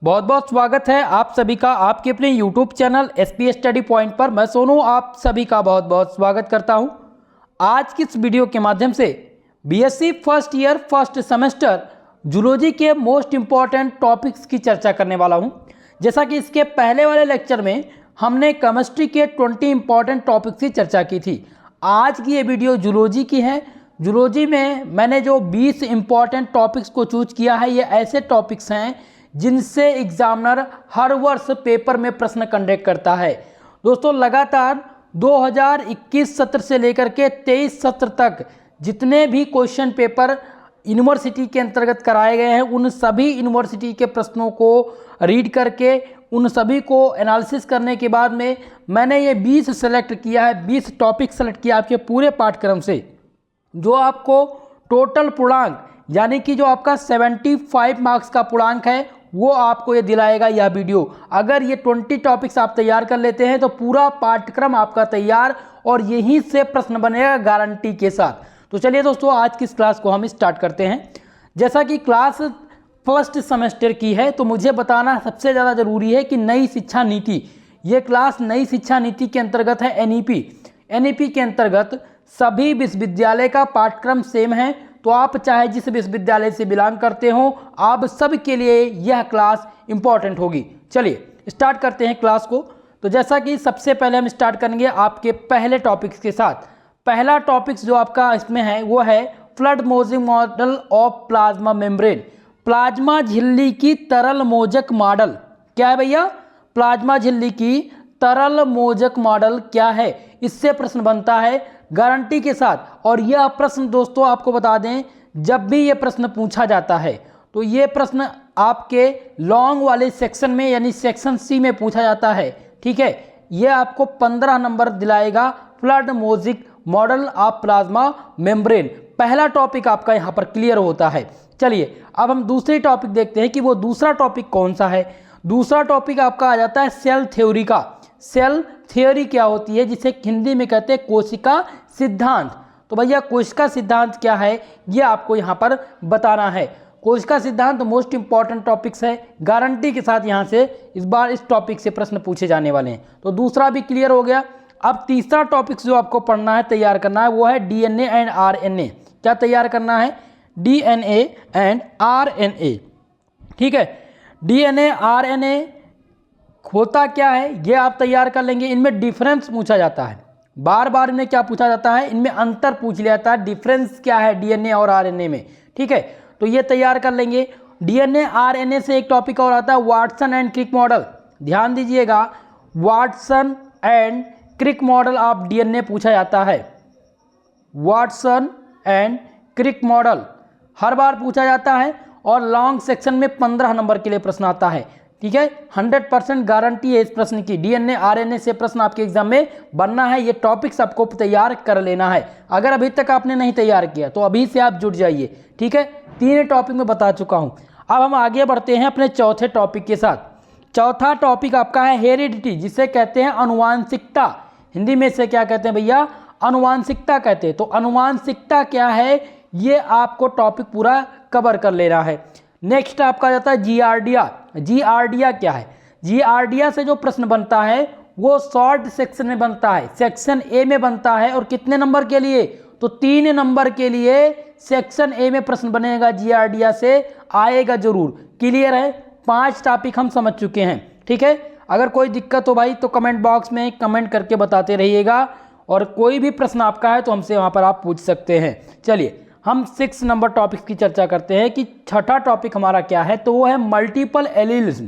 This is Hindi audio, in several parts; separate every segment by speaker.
Speaker 1: बहुत बहुत स्वागत है आप सभी का आपके अपने YouTube channel SP study point पर। मैं सोनू आप सभी का बहुत बहुत स्वागत करता हूं। आज की इस वीडियो के माध्यम से BSc first year first semester zoology के मोस्ट इम्पॉर्टेंट टॉपिक्स की चर्चा करने वाला हूं। जैसा कि इसके पहले वाले लेक्चर में हमने केमिस्ट्री के 20 इंपॉर्टेंट टॉपिक्स की चर्चा की थी। आज की ये वीडियो जूलॉजी की है। जूलॉजी में मैंने जो 20 इंपॉर्टेंट टॉपिक्स को चूज किया है, ये ऐसे टॉपिक्स हैं जिनसे एग्जामिनर हर वर्ष पेपर में प्रश्न कंडक्ट करता है। दोस्तों, लगातार 2021 सत्र से लेकर के 23 सत्र तक जितने भी क्वेश्चन पेपर यूनिवर्सिटी के अंतर्गत कराए गए हैं, उन सभी यूनिवर्सिटी के प्रश्नों को रीड करके उन सभी को एनालिसिस करने के बाद में मैंने ये 20 सेलेक्ट किया है, 20 टॉपिक सेलेक्ट किया आपके पूरे पाठ्यक्रम से, जो आपको टोटल पूर्णांक यानी कि जो आपका 75 मार्क्स का पूर्णांक है वो आपको ये दिलाएगा यह वीडियो। अगर ये 20 टॉपिक्स आप तैयार कर लेते हैं तो पूरा पाठ्यक्रम आपका तैयार और यहीं से प्रश्न बनेगा गारंटी के साथ। तो चलिए दोस्तों, आज की इस क्लास को हम स्टार्ट करते हैं। जैसा कि क्लास फर्स्ट सेमेस्टर की है तो मुझे बताना सबसे ज़्यादा ज़रूरी है कि नई शिक्षा नीति, ये क्लास नई शिक्षा नीति के अंतर्गत है। NEP के अंतर्गत सभी विश्वविद्यालय का पाठ्यक्रम सेम है, तो आप चाहे जिस विश्वविद्यालय से बिलोंग करते हो, आप सब के लिए यह क्लास इंपॉर्टेंट होगी। चलिए स्टार्ट करते हैं क्लास को। तो जैसा कि सबसे पहले हम स्टार्ट करेंगे आपके पहले टॉपिक्स के साथ। पहला टॉपिक्स जो आपका इसमें है वो है flood mosaic model of plasma membrane. Plasma झिल्ली की तरल मोजक मॉडल क्या है भैया? प्लाज्मा झिल्ली की तरल मोजक मॉडल क्या है, इससे प्रश्न बनता है गारंटी के साथ। और यह प्रश्न दोस्तों आपको बता दें, जब भी ये प्रश्न पूछा जाता है तो ये प्रश्न आपके लॉन्ग वाले सेक्शन में यानी सेक्शन C में पूछा जाता है। ठीक है, ये आपको 15 नंबर दिलाएगा, flood mosaic model of plasma membrane. पहला टॉपिक आपका यहाँ पर क्लियर होता है। चलिए अब हम दूसरे टॉपिक देखते हैं कि वो दूसरा टॉपिक कौन सा है। दूसरा टॉपिक आपका आ जाता है सेल थ्योरी का। सेल थ्योरी क्या होती है, जिसे हिंदी में कहते हैं कोशिका सिद्धांत। तो भैया कोशिका सिद्धांत क्या है ये आपको यहाँ पर बताना है। कोशिका सिद्धांत मोस्ट इंपॉर्टेंट टॉपिक्स है, गारंटी के साथ यहाँ से इस बार इस टॉपिक से प्रश्न पूछे जाने वाले हैं। तो दूसरा भी क्लियर हो गया। अब तीसरा टॉपिक जो आपको पढ़ना है, तैयार करना है, वो है DNA एंड RNA। क्या तैयार करना है? DNA and RNA। ठीक है, DNA RNA होता क्या है ये आप तैयार कर लेंगे। इनमें डिफरेंस पूछा जाता है, बार बार इनमें क्या पूछा जाता है, इनमें अंतर पूछ लिया जाता है, डिफरेंस क्या है DNA और RNA में। ठीक है, तो ये तैयार कर लेंगे। DNA RNA से एक टॉपिक और आता है वाटसन एंड क्रिक मॉडल। ध्यान दीजिएगा, Watson and Crick model of DNA पूछा जाता है। वाटसन एंड क्रिक मॉडल हर बार पूछा जाता है और लॉन्ग सेक्शन में 15 नंबर के लिए प्रश्न आता है। ठीक है, 100% गारंटी है इस प्रश्न की। DNA RNA से प्रश्न आपके एग्जाम में बनना है। ये टॉपिक्स आपको तैयार कर लेना है। अगर अभी तक आपने नहीं तैयार किया तो अभी से आप जुट जाइए। ठीक है, 3 टॉपिक में बता चुका हूं। अब हम आगे बढ़ते हैं अपने चौथे टॉपिक के साथ। चौथा टॉपिक आपका है हेरिडिटी, जिसे कहते हैं अनुवांशिकता। हिंदी में इसे क्या कहते हैं भैया? अनुवांशिकता कहते हैं। तो अनुवांशिकता क्या है ये आपको टॉपिक पूरा कवर कर लेना है। नेक्स्ट आपका जाता है जियार्डिया। जियार्डिया क्या है? जियार्डिया से जो प्रश्न बनता है वो शॉर्ट सेक्शन में बनता है, सेक्शन A में बनता है। और कितने नंबर के लिए? तो 3 नंबर के लिए सेक्शन A में प्रश्न बनेगा, जियार्डिया से आएगा जरूर। क्लियर है? 5 टॉपिक हम समझ चुके हैं। ठीक है, अगर कोई दिक्कत हो भाई तो कमेंट बॉक्स में कमेंट करके बताते रहिएगा, और कोई भी प्रश्न आपका है तो हमसे वहाँ पर आप पूछ सकते हैं। चलिए हम 6 नंबर टॉपिक की चर्चा करते हैं कि छठा टॉपिक हमारा क्या है। तो वो है मल्टीपल एलिलिज्म,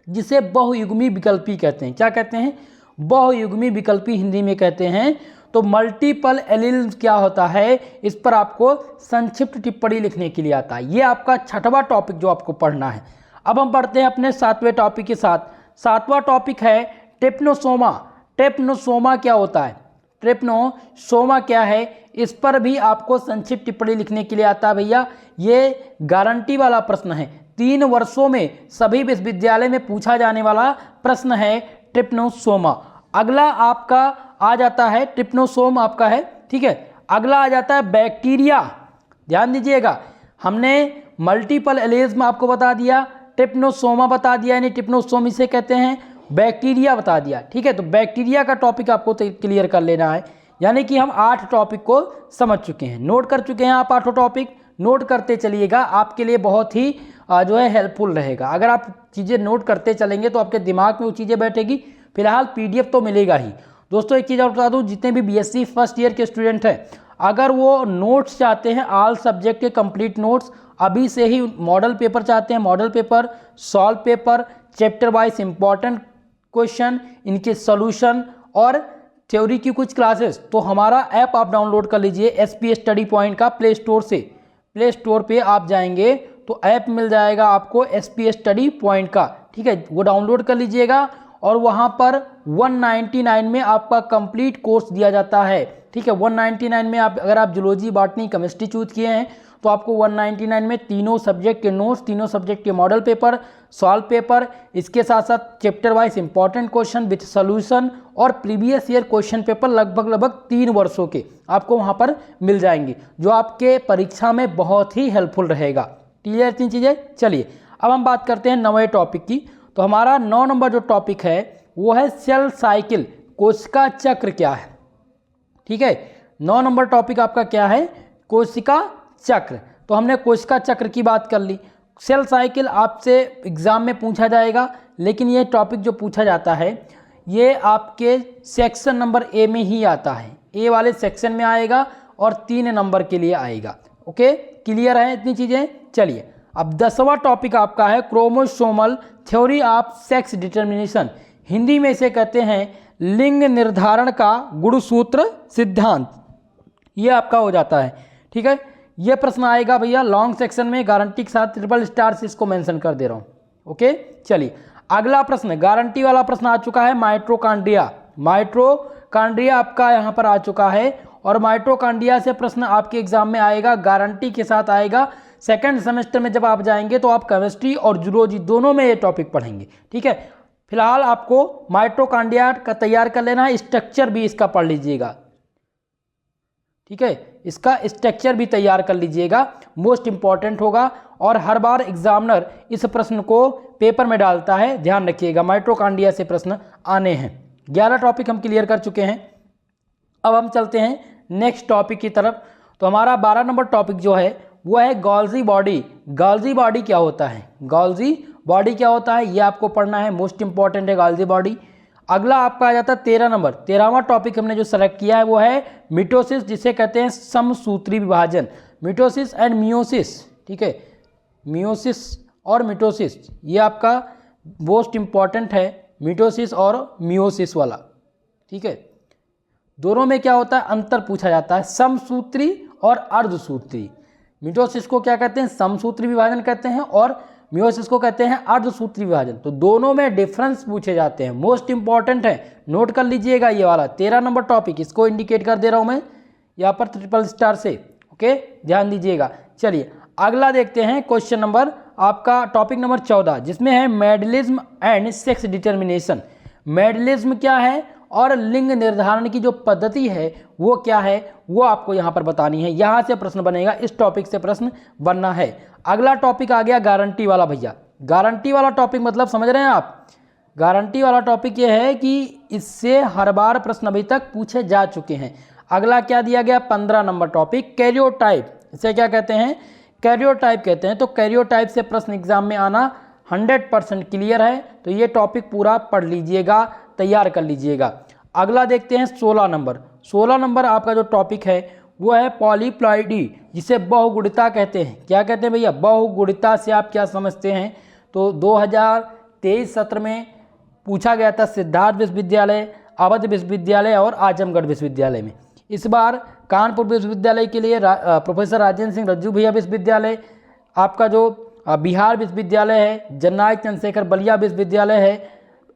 Speaker 1: जिसे बहुयुग्मी विकल्पी कहते हैं। क्या कहते हैं? बहुयुग्मी विकल्पी हिंदी में कहते हैं। तो मल्टीपल एलिलिज्म क्या होता है, इस पर आपको संक्षिप्त टिप्पणी लिखने के लिए आता है। ये आपका छठवां टॉपिक जो आपको पढ़ना है। अब हम बढ़ते हैं अपने 7वें टॉपिक के साथ। 7वां टॉपिक है ट्रिप्नोसोमा। ट्रिप्नोसोमा क्या होता है? ट्रिप्नोसोमा क्या है, इस पर भी आपको संक्षिप्त टिप्पणी लिखने के लिए आता है भैया। ये गारंटी वाला प्रश्न है, 3 वर्षों में सभी विश्वविद्यालय में पूछा जाने वाला प्रश्न है ट्रिप्नोसोमा। अगला आपका आ जाता है ट्रिप्नोसोम आपका है। ठीक है, अगला आ जाता है बैक्टीरिया। ध्यान दीजिएगा, हमने मल्टीपल एलिज्म आपको बता दिया, ट्रिप्नोसोमा बता दिया, यानी ट्रिप्नोसोम इसे कहते हैं, बैक्टीरिया बता दिया। ठीक है, तो बैक्टीरिया का टॉपिक आपको क्लियर कर लेना है, यानी कि हम 8 टॉपिक को समझ चुके हैं, नोट कर चुके हैं आप 8 टॉपिक। नोट करते चलिएगा, आपके लिए बहुत ही जो है हेल्पफुल रहेगा। अगर आप चीज़ें नोट करते चलेंगे तो आपके दिमाग में वो चीज़ें बैठेगी। फिलहाल पीडीएफ तो मिलेगा ही। दोस्तों एक चीज़ और बता दूं, जितने भी बीएससी फर्स्ट ईयर के स्टूडेंट हैं, अगर वो नोट्स चाहते हैं, ऑल सब्जेक्ट के कंप्लीट नोट्स, अभी से ही मॉडल पेपर चाहते हैं, model paper, solve paper, chapter wise important question, इनके सॉल्यूशन और थ्योरी की कुछ क्लासेस, तो हमारा ऐप आप डाउनलोड कर लीजिए एसपीएस स्टडी पॉइंट का प्ले स्टोर से। प्ले स्टोर पे आप जाएंगे तो ऐप मिल जाएगा आपको एसपीएस स्टडी पॉइंट का। ठीक है, वो डाउनलोड कर लीजिएगा और वहाँ पर 199 में आपका कंप्लीट कोर्स दिया जाता है। ठीक है, 199 में आप अगर आप जूलॉजी, बॉटनी, केमिस्ट्री चूज किए हैं तो आपको 199 में तीनों सब्जेक्ट के नोट्स, तीनों सब्जेक्ट के मॉडल पेपर, सॉल्व पेपर, इसके साथ साथ chapter wise important question with solution और प्रीवियस ईयर क्वेश्चन पेपर लगभग 3 वर्षों के आपको वहाँ पर मिल जाएंगे, जो आपके परीक्षा में बहुत ही हेल्पफुल रहेगा। क्लियर इतनी चीज़ें। चलिए अब हम बात करते हैं 9वें टॉपिक की। तो हमारा 9 नंबर जो टॉपिक है वो है सेल साइकिल, कोशिका चक्र क्या है। ठीक है, 9 नंबर टॉपिक आपका क्या है, कोशिका चक्र। तो हमने कोशिका चक्र की बात कर ली। सेल साइकिल आपसे एग्जाम में पूछा जाएगा, लेकिन ये टॉपिक जो पूछा जाता है ये आपके सेक्शन नंबर ए में ही आता है, ए वाले सेक्शन में आएगा और 3 नंबर के लिए आएगा। ओके, क्लियर है इतनी चीज़ें। चलिए अब 10वां टॉपिक आपका है chromosomal theory of sex determination, Hindi में इसे कहते हैं लिंग निर्धारण का गुणसूत्र सिद्धांत। ये आपका हो जाता है। ठीक है, ये प्रश्न आएगा भैया लॉन्ग सेक्शन में, गारंटी के साथ ट्रिपल स्टार से इसको मेंशन कर दे रहा हूँ। ओके, चलिए अगला प्रश्न, गारंटी वाला प्रश्न आ चुका है, माइटोकॉन्ड्रिया। माइटोकॉन्ड्रिया आपका यहाँ पर आ चुका है और माइटोकॉन्ड्रिया से प्रश्न आपके एग्जाम में आएगा, गारंटी के साथ आएगा। सेकंड सेमेस्टर में जब आप जाएंगे तो आप केमिस्ट्री और जूलॉजी दोनों में ये टॉपिक पढ़ेंगे। ठीक है, फिलहाल आपको माइटोकॉन्ड्रिया का तैयार कर लेना है, स्ट्रक्चर भी इसका पढ़ लीजिएगा। ठीक है, इसका स्ट्रक्चर भी तैयार कर लीजिएगा, मोस्ट इंपॉर्टेंट होगा और हर बार एग्जामिनर इस प्रश्न को पेपर में डालता है, ध्यान रखिएगा। माइटोकॉन्ड्रिया से प्रश्न आने हैं। 11 टॉपिक हम क्लियर कर चुके हैं। अब हम चलते हैं नेक्स्ट टॉपिक की तरफ। तो हमारा 12 नंबर टॉपिक जो है वो है गोल्जी बॉडी। गोल्जी बॉडी क्या होता है, गोल्जी बॉडी क्या होता है, ये आपको पढ़ना है, मोस्ट इंपॉर्टेंट है गोल्जी बॉडी। अगला आपका आ जाता है 13 नंबर। 13वां टॉपिक हमने जो सेलेक्ट किया है वो है मिटोसिस, जिसे कहते हैं समसूत्री विभाजन, मिटोसिस एंड मियोसिस। ठीक है, मियोसिस और मिटोसिस ये आपका मोस्ट इंपॉर्टेंट है, मिटोसिस और मियोसिस वाला। ठीक है, दोनों में क्या होता है, अंतर पूछा जाता है, समसूत्री और अर्धसूत्री। मिटोसिस को क्या कहते हैं, समसूत्री विभाजन कहते हैं और मियोसिस को कहते हैं अर्धसूत्री विभाजन। तो दोनों में डिफरेंस पूछे जाते हैं, मोस्ट इंपॉर्टेंट है, नोट कर लीजिएगा ये वाला 13 नंबर टॉपिक, इसको इंडिकेट कर दे रहा हूं मैं यहाँ पर ट्रिपल स्टार से। ओके, ध्यान दीजिएगा। चलिए अगला देखते हैं क्वेश्चन नंबर आपका टॉपिक नंबर 14, जिसमें है मेडलिज्म एंड सेक्स डिटर्मिनेशन। मेडलिज्म क्या है और लिंग निर्धारण की जो पद्धति है वो क्या है, वो आपको यहाँ पर बतानी है। यहाँ से प्रश्न बनेगा, इस टॉपिक से प्रश्न बनना है। अगला टॉपिक आ गया गारंटी वाला भैया। गारंटी वाला टॉपिक मतलब समझ रहे हैं आप, गारंटी वाला टॉपिक ये है कि इससे हर बार प्रश्न अभी तक पूछे जा चुके हैं। अगला क्या दिया गया, 15 नंबर टॉपिक कैरियोटाइप। इसे क्या कहते हैं, कैरियोटाइप कहते हैं। तो कैरियोटाइप से प्रश्न एग्जाम में आना 100% क्लियर है। तो ये टॉपिक पूरा पढ़ लीजिएगा, तैयार कर लीजिएगा। अगला देखते हैं 16 नंबर। 16 नंबर आपका जो टॉपिक है वो है पॉलीप्लॉइडी, जिसे बहुगुणिता कहते हैं। क्या कहते हैं भैया, बहुगुणिता से आप क्या समझते हैं। तो 2023 सत्र में पूछा गया था सिद्धार्थ विश्वविद्यालय, अवध विश्वविद्यालय और आजमगढ़ विश्वविद्यालय में। इस बार कानपुर विश्वविद्यालय के लिए प्रोफेसर राजेंद्र सिंह रज्जू भैया विश्वविद्यालय, आपका जो बिहार विश्वविद्यालय है, जननायक चंद्रशेखर बलिया विश्वविद्यालय है,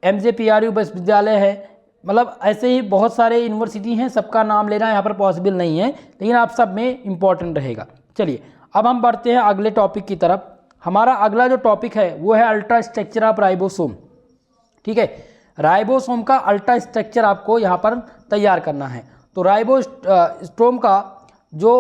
Speaker 1: MJPRU विश्वविद्यालय है, मतलब ऐसे ही बहुत सारे यूनिवर्सिटी हैं, सबका नाम लेना यहाँ पर पॉसिबल नहीं है, लेकिन आप सब में इम्पॉर्टेंट रहेगा। चलिए अब हम बढ़ते हैं अगले टॉपिक की तरफ। हमारा अगला जो टॉपिक है वो है अल्ट्रा स्ट्रक्चर ऑफ राइबोसोम। ठीक है, राइबोसोम का अल्ट्रा स्ट्रक्चर आपको यहाँ पर तैयार करना है। तो राइबोसोम का जो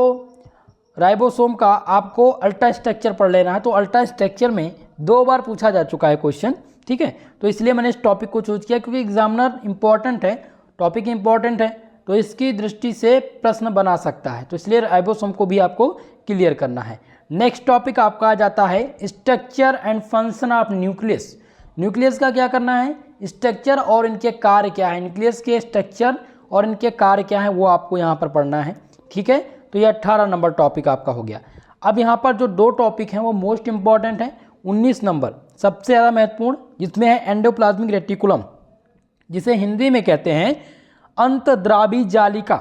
Speaker 1: राइबोसोम का आपको अल्ट्रा स्ट्रक्चर पढ़ लेना है। तो अल्ट्रा स्ट्रक्चर में 2 बार पूछा जा चुका है क्वेश्चन, ठीक है। तो इसलिए मैंने इस टॉपिक को चूज किया क्योंकि एग्जामिनर इंपॉर्टेंट है, टॉपिक इंपॉर्टेंट है, तो इसकी दृष्टि से प्रश्न बना सकता है। तो इसलिए राइबोसोम को भी आपको क्लियर करना है। नेक्स्ट टॉपिक आपका आ जाता है structure and function of nucleus. Nucleus का क्या करना है, स्ट्रक्चर और इनके कार्य क्या है, न्यूक्लियस के स्ट्रक्चर और इनके कार्य क्या है वो आपको यहाँ पर पढ़ना है, ठीक है। तो ये 18 नंबर टॉपिक आपका हो गया। अब यहाँ पर जो 2 टॉपिक हैं वो मोस्ट इंपॉर्टेंट है। 19 नंबर सबसे ज़्यादा महत्वपूर्ण, जिसमें है एंडोप्लाज्मिक रेटिकुलम, जिसे हिंदी में कहते हैं अंतद्रावी जालिका।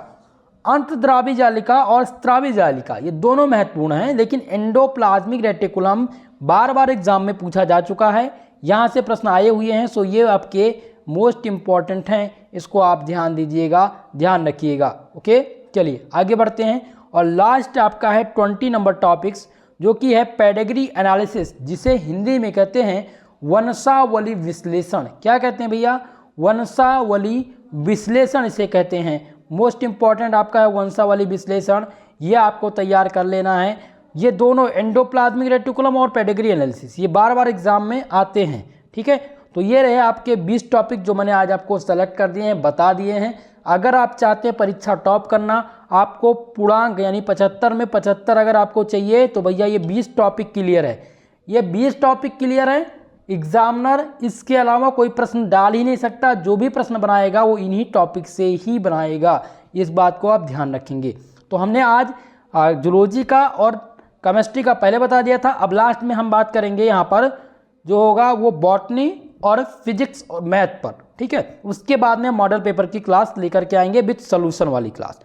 Speaker 1: अंतद्रावी जालिका और स्त्रावी जालिका ये दोनों महत्वपूर्ण हैं, लेकिन एंडोप्लाज्मिक रेटिकुलम बार बार एग्जाम में पूछा जा चुका है, यहाँ से प्रश्न आए हुए हैं। सो ये आपके मोस्ट इंपॉर्टेंट हैं, इसको आप ध्यान दीजिएगा, ध्यान रखिएगा। ओके, चलिए आगे बढ़ते हैं। और लास्ट आपका है 20 नंबर टॉपिक्स, जो कि है पेडिग्री एनालिसिस, जिसे हिंदी में कहते हैं वंशावली विश्लेषण। क्या कहते हैं भैया, वंशावली विश्लेषण इसे कहते हैं। मोस्ट इंपॉर्टेंट आपका है वंशावली विश्लेषण, ये आपको तैयार कर लेना है। ये दोनों एंडोप्लाज्मिक रेटिकुलम और पेडिग्री एनालिसिस ये बार बार एग्जाम में आते हैं, ठीक है। तो ये रहे आपके 20 टॉपिक जो मैंने आज आपको सेलेक्ट कर दिए हैं, बता दिए हैं। अगर आप चाहते हैं परीक्षा टॉप करना, आपको पूर्णांक यानी 75 में 75 अगर आपको चाहिए, तो भैया ये 20 टॉपिक क्लियर है। ये 20 टॉपिक क्लियर है, एग्जामिनर इसके अलावा कोई प्रश्न डाल ही नहीं सकता। जो भी प्रश्न बनाएगा वो इन्हीं टॉपिक से ही बनाएगा, इस बात को आप ध्यान रखेंगे। तो हमने आज जूलॉजी का और केमिस्ट्री का पहले बता दिया था। अब लास्ट में हम बात करेंगे यहाँ पर जो होगा वो बॉटनी और फिजिक्स और मैथ पर, ठीक है। उसके बाद में मॉडल पेपर की क्लास लेकर के आएंगे विथ सोल्यूशन वाली क्लास।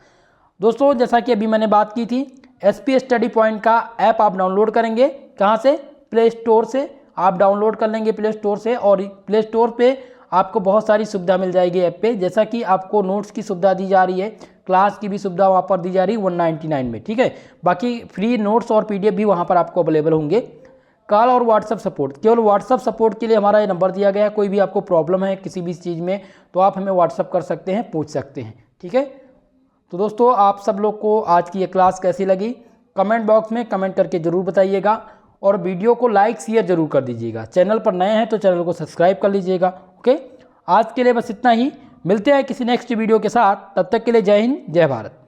Speaker 1: दोस्तों जैसा कि अभी मैंने बात की थी, एसपी स्टडी पॉइंट का ऐप आप डाउनलोड करेंगे, कहाँ से, प्ले स्टोर से आप डाउनलोड कर लेंगे प्ले स्टोर से। और प्ले स्टोर पे आपको बहुत सारी सुविधा मिल जाएगी ऐप पे, जैसा कि आपको नोट्स की सुविधा दी जा रही है, क्लास की भी सुविधा वहाँ पर दी जा रही है 199 में, ठीक है। बाकी फ्री नोट्स और पीडीएफ भी वहाँ पर आपको अवेलेबल होंगे। कॉल और व्हाट्सअप सपोर्ट, केवल व्हाट्सअप सपोर्ट के लिए हमारा ये नंबर दिया गया है। कोई भी आपको प्रॉब्लम है किसी भी चीज़ में तो आप हमें व्हाट्सअप कर सकते हैं, पूछ सकते हैं, ठीक है। तो दोस्तों आप सब लोग को आज की ये क्लास कैसी लगी कमेंट बॉक्स में कमेंट करके ज़रूर बताइएगा, और वीडियो को लाइक शेयर जरूर कर दीजिएगा। चैनल पर नए हैं तो चैनल को सब्सक्राइब कर लीजिएगा। ओके, आज के लिए बस इतना ही, मिलते हैं किसी नेक्स्ट वीडियो के साथ, तब तक के लिए जय हिंद जय भारत।